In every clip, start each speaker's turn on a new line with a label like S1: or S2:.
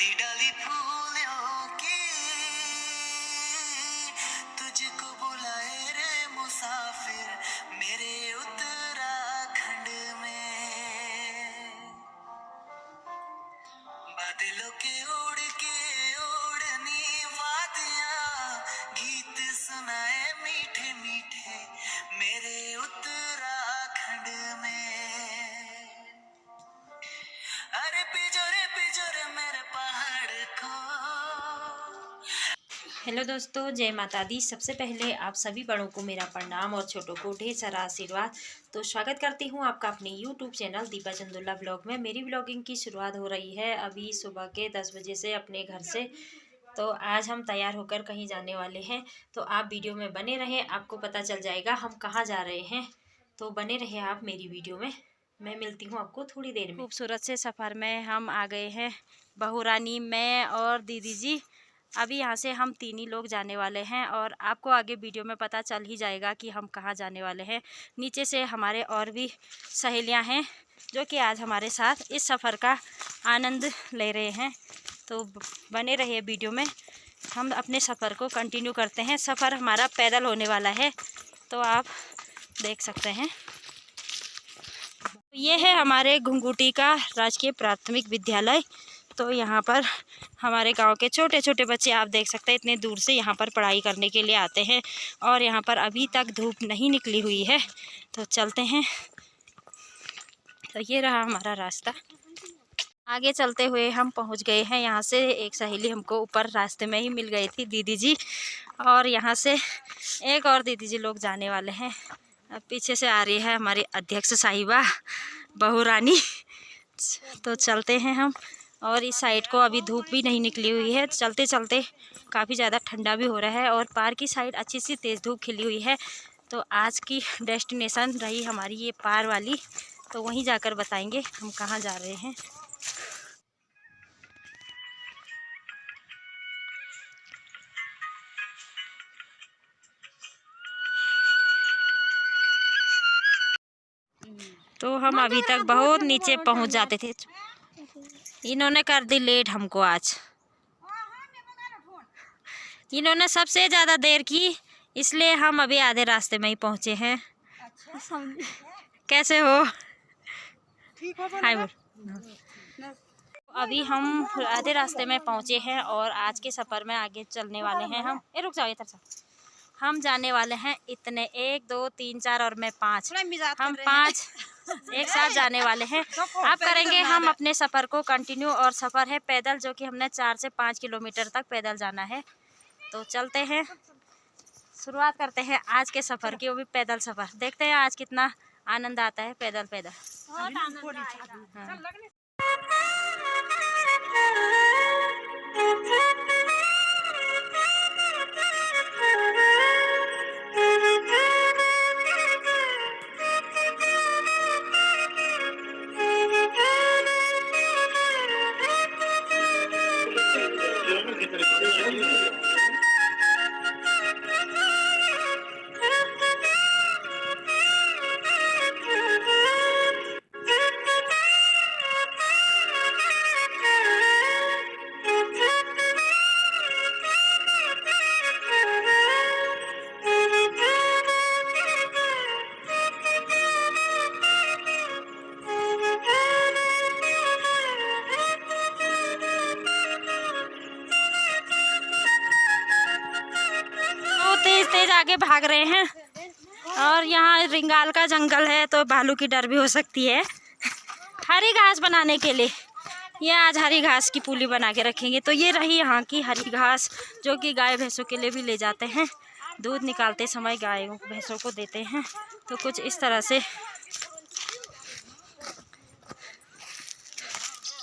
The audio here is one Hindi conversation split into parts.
S1: डाली डाली फूलों की तुझको बुलाए रे मुसाफिर मेरे उत्तराखंड में। बादलों के ओढ़नी वादियां गीत सुनाए मीठे मीठे मेरे उत्तराखंड में। अरे पिजोरे मेरे पहाड़ को।
S2: हेलो दोस्तों, जय माता दी। सबसे पहले आप सभी बड़ों को मेरा प्रणाम और छोटों को ढेर सारा आशीर्वाद। तो स्वागत करती हूँ आपका अपने YouTube channel Deepa Chandola blog में। मेरी ब्लॉगिंग की शुरुआत हो रही है अभी सुबह के 10 बजे से अपने घर से। तो आज हम तैयार होकर कहीं जाने वाले हैं, तो आप वीडियो में बने रहें, आपको पता चल जाएगा हम कहाँ जा रहे हैं। तो बने रहे आप मेरी वीडियो में। मैं मिलती हूँ आपको थोड़ी देर में। खूबसूरत से सफ़र में हम आ गए हैं। बहू रानी, मैं और दीदी जी। अभी यहाँ से हम 3 ही लोग जाने वाले हैं और आपको आगे वीडियो में पता चल ही जाएगा कि हम कहाँ जाने वाले हैं। नीचे से हमारे और भी सहेलियाँ हैं जो कि आज हमारे साथ इस सफ़र का आनंद ले रहे हैं। तो बने रहिए वीडियो में, हम अपने सफ़र को कंटिन्यू करते हैं। सफ़र हमारा पैदल होने वाला है, तो आप देख सकते हैं। ये है हमारे घुंघुटी का राजकीय प्राथमिक विद्यालय। तो यहाँ पर हमारे गांव के छोटे छोटे बच्चे आप देख सकते हैं इतने दूर से यहाँ पर पढ़ाई करने के लिए आते हैं और यहाँ पर अभी तक धूप नहीं निकली हुई है। तो चलते हैं। तो ये रहा हमारा रास्ता। आगे चलते हुए हम पहुँच गए हैं। यहाँ से एक सहेली हमको ऊपर रास्ते में ही मिल गई थी, दीदी जी, और यहाँ से एक और दीदी जी लोग जाने वाले हैं। अब पीछे से आ रही है हमारी अध्यक्ष साहिबा बहू रानी। तो चलते हैं हम। और इस साइड को अभी धूप भी नहीं निकली हुई है। चलते चलते काफ़ी ज़्यादा ठंडा भी हो रहा है और पार की साइड अच्छी सी तेज़ धूप खिली हुई है। तो आज की डेस्टिनेशन रही हमारी ये पार वाली, तो वहीं जाकर बताएंगे हम कहाँ जा रहे हैं। तो हम अभी तक बहुत नीचे पहुँच जाते थे। इन्होंने कर दी लेट हमको आज। इन्होंने सबसे ज़्यादा देर की, इसलिए हम अभी आधे रास्ते में ही पहुँचे हैं। अच्छा, कैसे हो? हाय बोल। अभी हम आधे रास्ते में पहुँचे हैं और आज के सफ़र में आगे चलने वाले हैं हम। रुक जाओ इधर से। हम जाने वाले हैं इतने 1 2 3 4 और मैं 5। हम 5 एक साथ जाने वाले हैं। अब करेंगे हम अपने सफ़र को कंटिन्यू। और सफ़र है पैदल, जो कि हमने 4 से 5 किलोमीटर तक पैदल जाना है। तो चलते हैं, शुरुआत करते हैं आज के सफ़र की, वो भी पैदल सफ़र। देखते हैं आज कितना आनंद आता है पैदल पैदल। तेज आगे भाग रहे हैं और यहाँ रिंगाल का जंगल है, तो भालू की डर भी हो सकती है। हरी घास बनाने के लिए ये आज हरी घास की पुली बना के रखेंगे। तो ये रही यहाँ की हरी घास, जो कि गाय भैंसों के लिए भी ले जाते हैं। दूध निकालते समय गायों भैंसों को देते हैं। तो कुछ इस तरह से।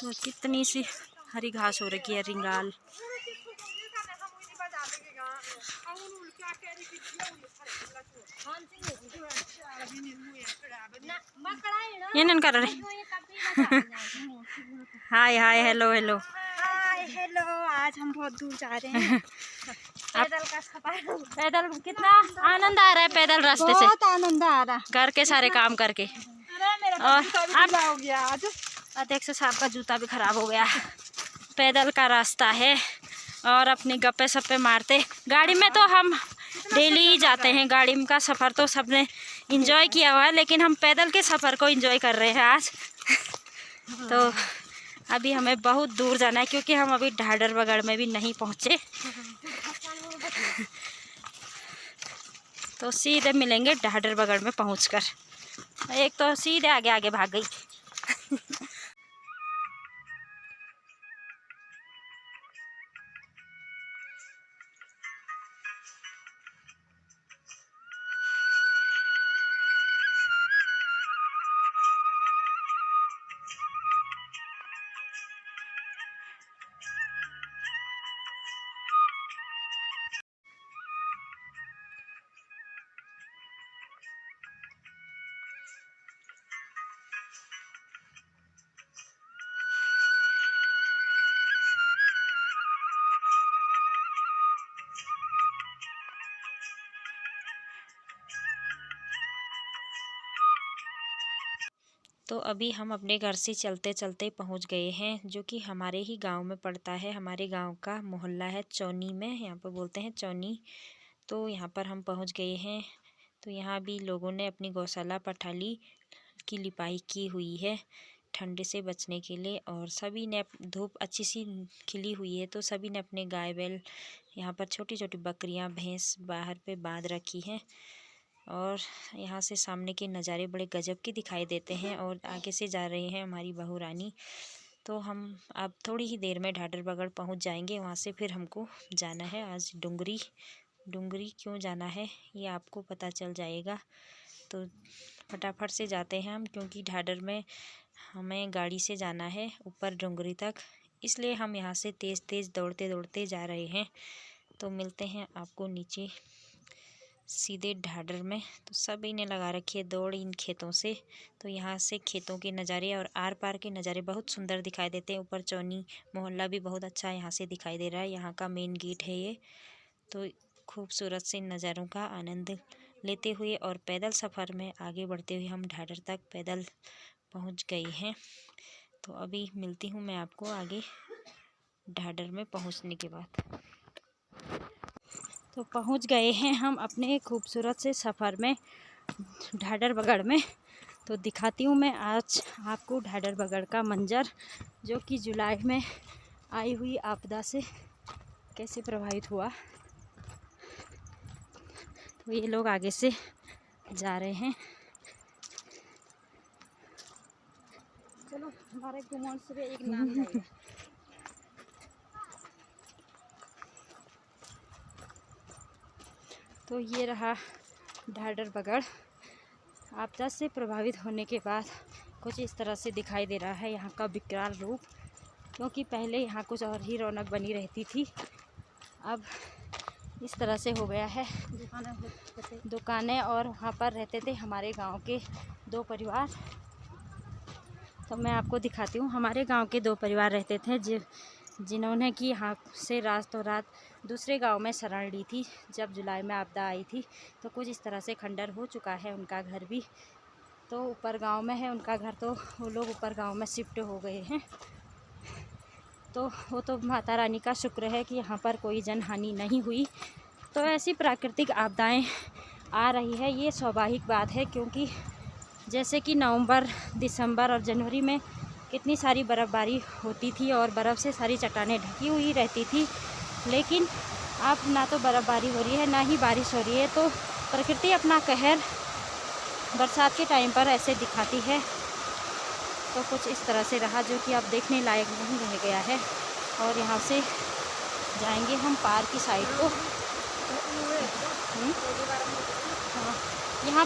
S2: तो कितनी सी हरी घास हो रखी है रिंगाल। ये नन कर रहे। Hi hi hello hello
S3: hi hello. आज हम बहुत दूर जा रहे हैं। पैदल का सफर।
S2: पैदल कितना आनंद आ रहा है पैदल रास्ते से।
S3: बहुत आनंद आ रहा है
S2: घर के सारे काम करके।
S3: अरे मेरा
S2: और
S3: जूता भी गीला हो गया आज।
S2: अध्यक्ष साहब का जूता भी खराब हो गया।
S4: पैदल का रास्ता है और अपने गप्पे सप्पे मारते। गाड़ी में तो हम डेली ही जाते हैं, गाड़ी का सफ़र तो सबने एंजॉय किया हुआ है, लेकिन हम पैदल के सफ़र को एंजॉय कर रहे हैं आज। तो अभी हमें बहुत दूर जाना है क्योंकि हम अभी ढाडरबगड़ में भी नहीं पहुँचे। तो सीधे मिलेंगे ढाडरबगड़ में पहुँचकर। एक तो सीधे आगे आगे भाग गई।
S2: तो अभी हम अपने घर से चलते चलते पहुंच गए हैं, जो कि हमारे ही गांव में पड़ता है। हमारे गांव का मोहल्ला है चौनी में, यहाँ पर बोलते हैं चौनी। तो यहाँ पर हम पहुंच गए हैं। तो यहाँ भी लोगों ने अपनी गौशाला पठाली की लिपाई की हुई है ठंड से बचने के लिए, और सभी ने धूप अच्छी सी खिली हुई है तो सभी ने अपने गाय बैल, यहाँ पर छोटी छोटी बकरियाँ भैंस बाहर पे बांध रखी हैं। और यहाँ से सामने के नज़ारे बड़े गजब के दिखाई देते हैं। और आगे से जा रही हैं हमारी बहू रानी। तो हम अब थोड़ी ही देर में ढाडरबगड़ पहुँच जाएंगे। वहाँ से फिर हमको जाना है आज डुंगरी। डुंगरी क्यों जाना है ये आपको पता चल जाएगा। तो फटाफट से जाते हैं हम, क्योंकि ढाडर में हमें गाड़ी से जाना है ऊपर डुंगरी तक, इसलिए हम यहाँ से तेज़ तेज़ दौड़ते दौड़ते जा रहे हैं। तो मिलते हैं आपको नीचे सीधे ढाडर में। तो सभी ने लगा रखी है दौड़ इन खेतों से। तो यहाँ से खेतों के नज़ारे और आर पार के नज़ारे बहुत सुंदर दिखाई देते हैं। ऊपर चौनी मोहल्ला भी बहुत अच्छा यहाँ से दिखाई दे रहा है। यहाँ का मेन गेट है ये। तो खूबसूरत से नज़ारों का आनंद लेते हुए और पैदल सफ़र में आगे बढ़ते हुए हम ढाडर तक पैदल पहुँच गए हैं। तो अभी मिलती हूँ मैं आपको आगे ढाडर में पहुँचने के बाद।
S4: तो पहुंच गए हैं हम अपने खूबसूरत से सफ़र में ढाडरबगड़ में। तो दिखाती हूँ मैं आज आपको ढाडरबगड़ का मंजर, जो कि जुलाई में आई हुई आपदा से कैसे प्रभावित हुआ। तो ये लोग आगे से जा रहे हैं। चलो हमारे घुमन से एक नाम जाएगा। तो ये रहा ढाडरबगड़। आपदा से प्रभावित होने के बाद कुछ इस तरह से दिखाई दे रहा है यहाँ का विकराल रूप, क्योंकि पहले यहाँ कुछ और ही रौनक बनी रहती थी, अब इस तरह से हो गया है। दुकानें और वहाँ पर रहते थे हमारे गांव के 2 परिवार। तो मैं आपको दिखाती हूँ, हमारे गांव के 2 परिवार रहते थे जिन्होंने कि यहाँ से रातों रात दूसरे गांव में शरण ली थी जब जुलाई में आपदा आई थी। तो कुछ इस तरह से खंडर हो चुका है उनका घर भी। तो ऊपर गांव में है उनका घर, तो वो लोग ऊपर गांव में शिफ्ट हो गए हैं। तो वो तो माता रानी का शुक्र है कि यहाँ पर कोई जनहानि नहीं हुई। तो ऐसी प्राकृतिक आपदाएं आ रही है, ये स्वाभाविक बात है, क्योंकि जैसे कि नवंबर, दिसंबर और जनवरी में कितनी सारी बर्फ़बारी होती थी और बर्फ़ से सारी चट्टानें ढकी हुई रहती थी, लेकिन अब ना तो बर्फ़बारी हो रही है ना ही बारिश हो रही है। तो प्रकृति अपना कहर बरसात के टाइम पर ऐसे दिखाती है। तो कुछ इस तरह से रहा, जो कि अब देखने लायक नहीं रह गया है। और यहाँ से जाएंगे हम पार की साइड को। हाँ, यहाँ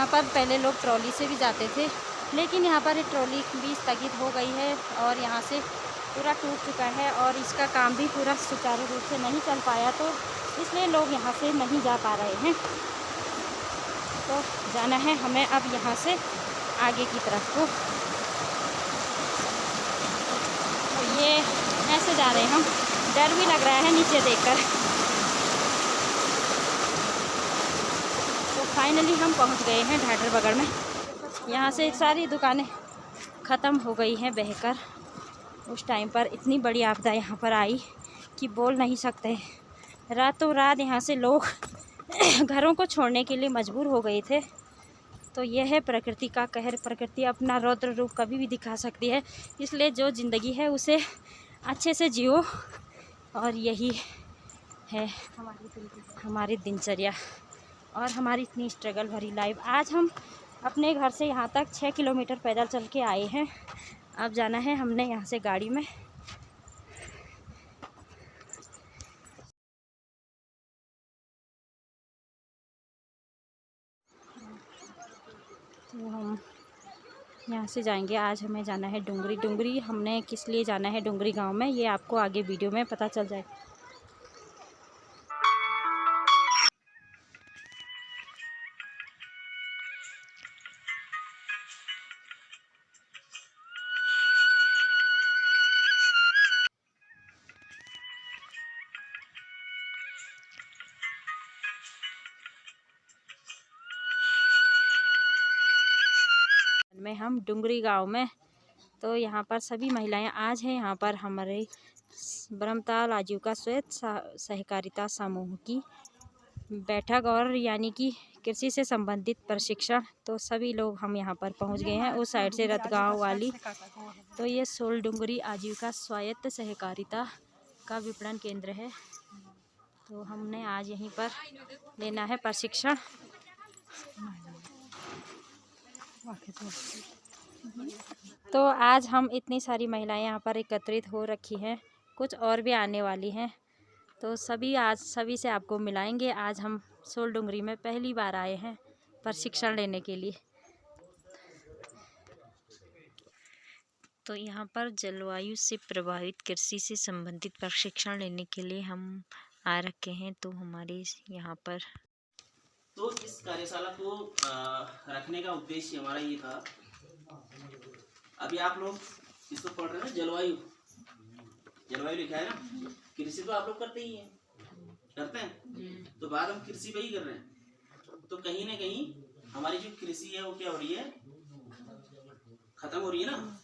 S4: पर पहले लोग ट्रॉली से भी जाते थे, लेकिन यहाँ पर ट्रॉली भी स्थगित हो गई है और यहाँ से पूरा टूट चुका है और इसका काम भी पूरा सुचारू रूप से नहीं चल पाया, तो इसलिए लोग यहाँ से नहीं जा पा रहे हैं। तो जाना है हमें अब यहाँ से आगे की तरफ को। तो ये ऐसे जा रहे हैं हम, डर भी लग रहा है नीचे देखकर। तो फाइनली हम पहुँच गए हैं ढाडरबगड़ में। यहाँ से सारी दुकानें ख़त्म हो गई हैं बहकर, उस टाइम पर इतनी बड़ी आपदा यहाँ पर आई कि बोल नहीं सकते। रातों रात यहाँ से लोग घरों को छोड़ने के लिए मजबूर हो गए थे। तो यह है प्रकृति का कहर। प्रकृति अपना रौद्र रूप कभी भी दिखा सकती है, इसलिए जो ज़िंदगी है उसे अच्छे से जियो। और यही है हमारी दिनचर्या और हमारी इतनी स्ट्रगल भरी लाइफ। आज हम अपने घर से यहाँ तक 6 किलोमीटर पैदल चल के आए हैं। अब जाना है हमने यहाँ से गाड़ी में। तो हम यहाँ से जाएंगे। आज हमें जाना है डुंगरी। डुंगरी हमने किस लिए जाना है डुंगरी गांव में, ये आपको आगे वीडियो में पता चल जाए। में हम डुंगरी गांव में, तो यहाँ पर सभी महिलाएं आज हैं यहाँ पर हमारे ब्रह्मताल आजीविका स्वयं सहकारिता समूह की बैठक और यानी कि कृषि से संबंधित प्रशिक्षण। तो सभी लोग हम यहाँ पर पहुँच गए हैं। उस साइड से रतगांव वाली, तो ये सोल डुंगरी आजीविका स्वायत्त सहकारिता का विपणन केंद्र है। तो हमने आज यहीं पर लेना है प्रशिक्षण। तो आज हम इतनी सारी महिलाएं यहाँ पर एकत्रित हो रखी हैं, कुछ और भी आने वाली हैं। तो सभी से आपको मिलाएंगे। आज हम सोल डुंगरी में पहली बार आए हैं प्रशिक्षण लेने के लिए।
S2: तो यहाँ पर जलवायु से प्रभावित कृषि से संबंधित प्रशिक्षण लेने के लिए हम आ रखे हैं। तो हमारे यहाँ पर
S5: तो इस कार्यशाला को रखने का उद्देश्य हमारा ये था। अभी आप लोग इसको पढ़ रहे हैं ना, जलवायु लिखा है ना। कृषि तो आप लोग करते ही हैं, करते हैं, तो बात हम कृषि पे ही कर रहे हैं। तो कहीं ना कहीं हमारी जो कृषि है वो क्या हो रही है, खत्म हो रही है ना।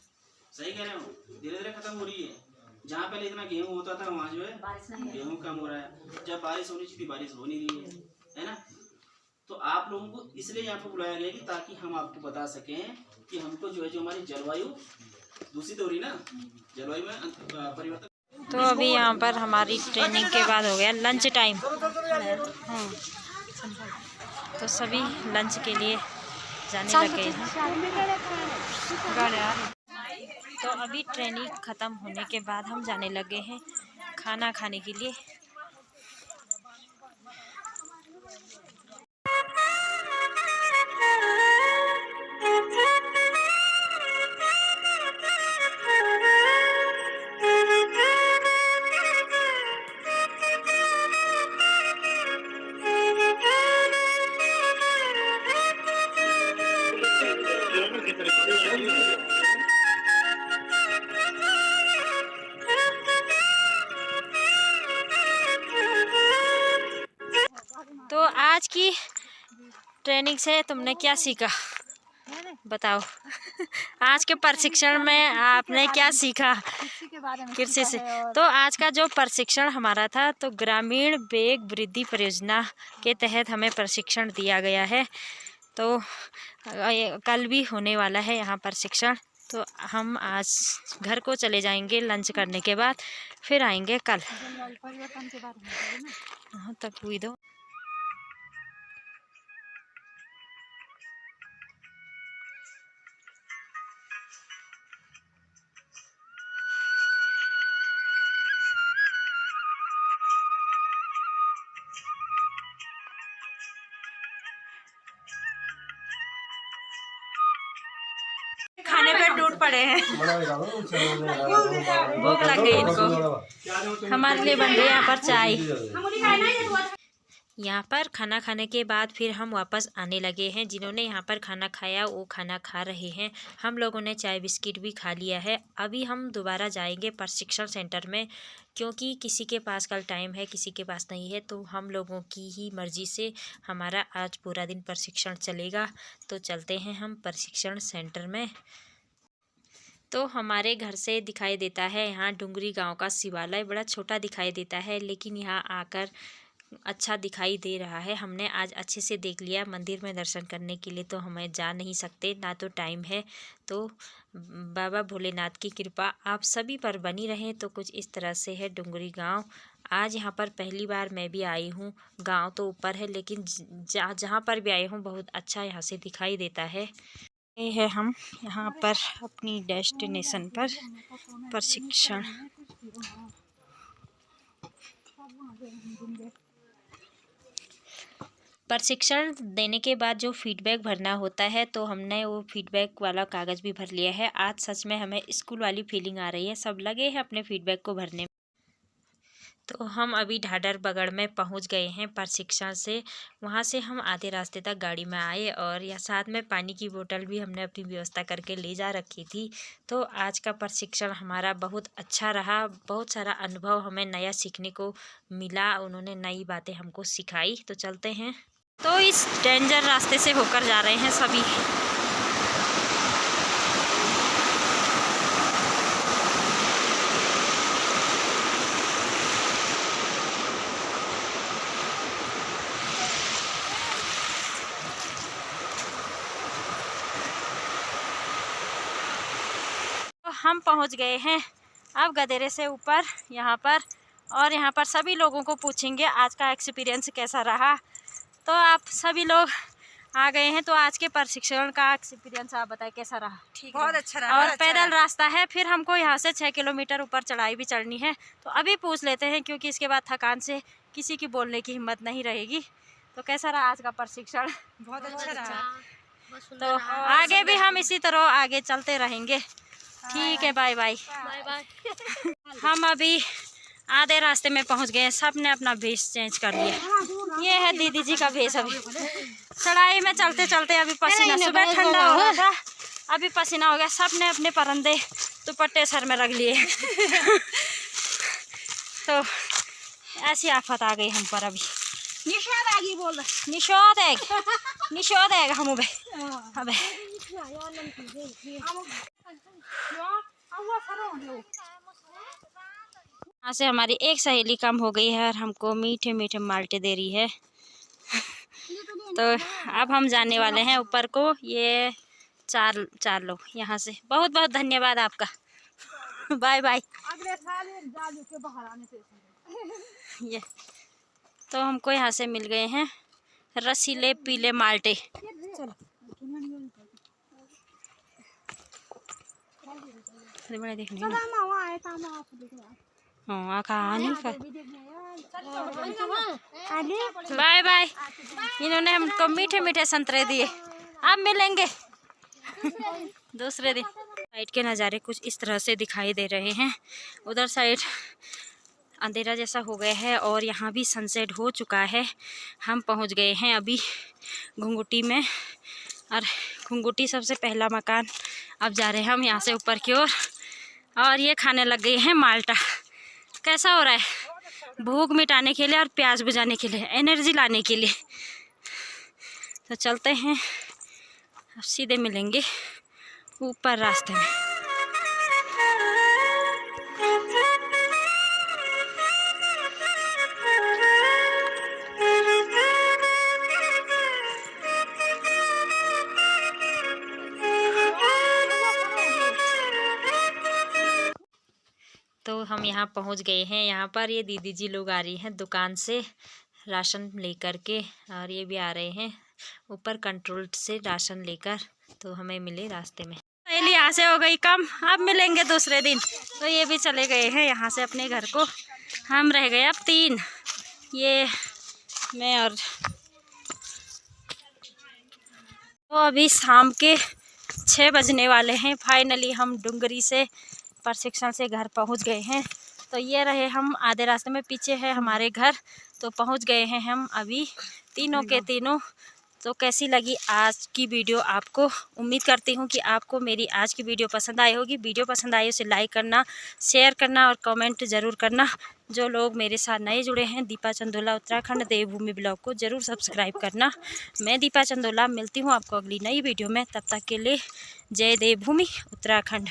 S5: सही कह रहे हो, धीरे धीरे खत्म हो रही है। जहाँ पहले इतना गेहूं होता था वहाँ जो है गेहूं कम हो रहा है। जब बारिश होनी चाहिए बारिश हो नहीं रही है ना। तो आप लोगों को इसलिए यहाँ पे बुलाया गया कि ताकि हम आपको बता सकें कि हमको जो है जो हमारी जलवायु दूषित हो रही ना, जलवायु में परिवर्तन।
S2: तो अभी यहाँ पर हमारी ट्रेनिंग के बाद हो गया लंच टाइम। तो सभी लंच के लिए जाने लगे हैं। तो अभी ट्रेनिंग ख़त्म होने के बाद हम जाने लगे हैं खाना खाने के लिए। तो आज की ट्रेनिंग से तुमने क्या सीखा बताओ। आज के प्रशिक्षण में आपने क्या सीखा कृषि से? तो आज का जो प्रशिक्षण हमारा था, तो ग्रामीण वेग वृद्धि परियोजना के तहत हमें प्रशिक्षण दिया गया है। तो कल भी होने वाला है यहाँ प्रशिक्षण। तो हम आज घर को चले जाएंगे लंच करने के बाद, फिर आएंगे कल। हाँ तक हुई दो। खाने पे टूट पड़े हैं, भूख लग गई इनको। हमारे लिए बन रही है यहाँ पर चाय। यहाँ पर खाना खाने के बाद फिर हम वापस आने लगे हैं। जिन्होंने यहाँ पर खाना खाया वो खाना खा रहे हैं। हम लोगों ने चाय बिस्किट भी खा लिया है। अभी हम दोबारा जाएंगे प्रशिक्षण सेंटर में, क्योंकि किसी के पास कल टाइम है, किसी के पास नहीं है। तो हम लोगों की ही मर्ज़ी से हमारा आज पूरा दिन प्रशिक्षण चलेगा। तो चलते हैं हम प्रशिक्षण सेंटर में। तो हमारे घर से दिखाई देता है यहाँ डुंगरी गांव का शिवालय। बड़ा छोटा दिखाई देता है लेकिन यहाँ आकर अच्छा दिखाई दे रहा है। हमने आज अच्छे से देख लिया। मंदिर में दर्शन करने के लिए तो हमें जा नहीं सकते, ना तो टाइम है। तो बाबा भोलेनाथ की कृपा आप सभी पर बनी रहे। तो कुछ इस तरह से है डुंगरी गांव। आज यहाँ पर पहली बार मैं भी आई हूँ। गांव तो ऊपर है लेकिन जहाँ पर भी आई हूँ बहुत अच्छा यहाँ से दिखाई देता है। ये है हम यहाँ पर अपनी डेस्टिनेशन पर प्रशिक्षण देने के बाद जो फीडबैक भरना होता है तो हमने वो फीडबैक वाला कागज़ भी भर लिया है। आज सच में हमें स्कूल वाली फीलिंग आ रही है। सब लगे हैं अपने फीडबैक को भरने में। तो हम अभी ढाडर बगड़ में पहुंच गए हैं प्रशिक्षण से। वहां से हम आधे रास्ते तक गाड़ी में आए और या साथ में पानी की बोतल भी हमने अपनी व्यवस्था करके ले जा रखी थी। तो आज का प्रशिक्षण हमारा बहुत अच्छा रहा। बहुत सारा अनुभव हमें नया सीखने को मिला। उन्होंने नई बातें हमको सिखाई। तो चलते हैं। तो इस डेंजर रास्ते से होकर जा रहे हैं सभी। हम पहुंच गए हैं अब गदेरे से ऊपर यहाँ पर, और यहाँ पर सभी लोगों को पूछेंगे आज का एक्सपीरियंस कैसा रहा। तो आप सभी लोग आ गए हैं तो आज के प्रशिक्षण का एक्सपीरियंस आप बताएं कैसा रहा।
S3: ठीक, बहुत अच्छा रहा।
S2: और पैदल रास्ता है, फिर हमको यहाँ से 6 किलोमीटर ऊपर चढ़ाई भी चढ़नी है। तो अभी पूछ लेते हैं क्योंकि इसके बाद थकान से किसी की बोलने की हिम्मत नहीं रहेगी। तो कैसा रहा आज का प्रशिक्षण।
S3: बहुत अच्छा रहा।
S2: तो आगे भी हम इसी तरह आगे चलते रहेंगे। ठीक है, बाय बाय। हम अभी आधे रास्ते में पहुंच गए। सब ने अपना भेष चेंज कर लिया। ये है दीदी जी का भेष। अभी चढ़ाई में चलते चलते अभी पसीना, सुबह ठंडा हो रहा था अभी पसीना हो गया। सब ने अपने परंदे दुपट्टे सर में रख लिए। तो ऐसी आफत आ गई हम पर अभी। निषोद आएगा हम अबे। यहाँ से हमारी एक सहेली कम हो गई है और हमको मीठे मीठे माल्टे दे रही है। तो अब हम जाने वाले हैं ऊपर को। ये चार लोग यहाँ से। बहुत बहुत धन्यवाद आपका। Bye bye. ये तो हमको यहाँ से मिल गए हैं रसीले पीले माल्टे। बड़े देखने बाय बाय। इन्होंने हमको मीठे मीठे संतरे दिए। अब मिलेंगे दूसरे दिन। साइड के नज़ारे कुछ इस तरह से दिखाई दे रहे हैं। उधर साइड अंधेरा जैसा हो गया है और यहाँ भी सनसेट हो चुका है। हम पहुँच गए हैं अभी घुंगुटी में, और घुंगुटी सबसे पहला मकान। अब जा रहे हैं हम यहाँ से ऊपर की ओर। और ये खाने लग गए हैं माल्टा। कैसा हो रहा है। भूख मिटाने के लिए और प्यास बुझाने के लिए, एनर्जी लाने के लिए। तो चलते हैं, अब सीधे मिलेंगे ऊपर रास्ते में। तो हम यहाँ पहुँच गए हैं। यहाँ पर ये दीदी जी लोग आ रही हैं दुकान से राशन लेकर के, और ये भी आ रहे हैं ऊपर कंट्रोल से राशन लेकर। तो हमें मिले रास्ते में। पहले यहाँ से हो गई कम, अब मिलेंगे दूसरे दिन। तो ये भी चले गए हैं यहाँ से अपने घर को। हम रह गए अब 3, ये मैं और। तो अभी शाम के 6 बजने वाले हैं। फाइनली हम डुंगरी से प्रशिक्षण से घर पहुंच गए हैं। तो ये रहे हम आधे रास्ते में, पीछे है हमारे घर। तो पहुंच गए हैं हम अभी तीनों के तीनों। तो कैसी लगी आज की वीडियो आपको। उम्मीद करती हूँ कि आपको मेरी आज की वीडियो पसंद आई होगी। वीडियो पसंद आई उसे लाइक करना, शेयर करना और कमेंट ज़रूर करना। जो लोग मेरे साथ नए जुड़े हैं, दीपा चंदोला उत्तराखंड देवभूमि ब्लॉग को ज़रूर सब्सक्राइब करना। मैं दीपा चंदोला मिलती हूँ आपको अगली नई वीडियो में। तब तक के लिए जय देवभूमि उत्तराखंड।